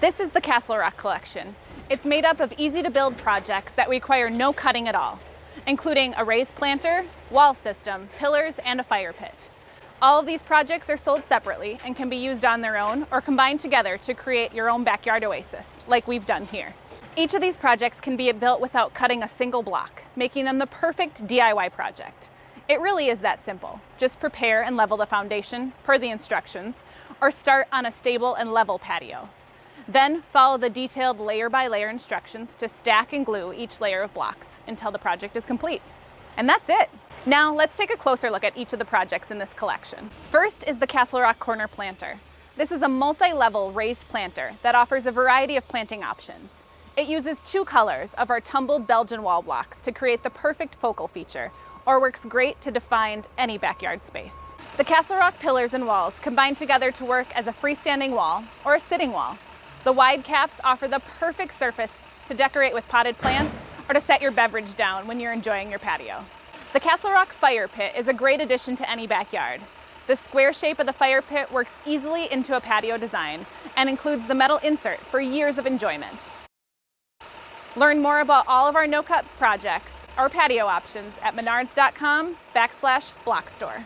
This is the Kessler Rock collection. It's made up of easy-to-build projects that require no cutting at all, including a raised planter, wall system, pillars, and a fire pit. All of these projects are sold separately and can be used on their own or combined together to create your own backyard oasis, like we've done here. Each of these projects can be built without cutting a single block, making them the perfect DIY project. It really is that simple. Just prepare and level the foundation per the instructions, or start on a stable and level patio. Then follow the detailed layer-by-layer instructions to stack and glue each layer of blocks until the project is complete. And that's it! Now let's take a closer look at each of the projects in this collection. First is the Kessler Rock Corner Planter. This is a multi-level raised planter that offers a variety of planting options. It uses two colors of our tumbled Belgian wall blocks to create the perfect focal feature, or works great to define any backyard space. The Kessler Rock pillars and walls combine together to work as a freestanding wall or a sitting wall. The wide caps offer the perfect surface to decorate with potted plants or to set your beverage down when you're enjoying your patio. The Kessler Rock fire pit is a great addition to any backyard. The square shape of the fire pit works easily into a patio design and includes the metal insert for years of enjoyment. Learn more about all of our no-cut projects or patio options at menards.com/block store.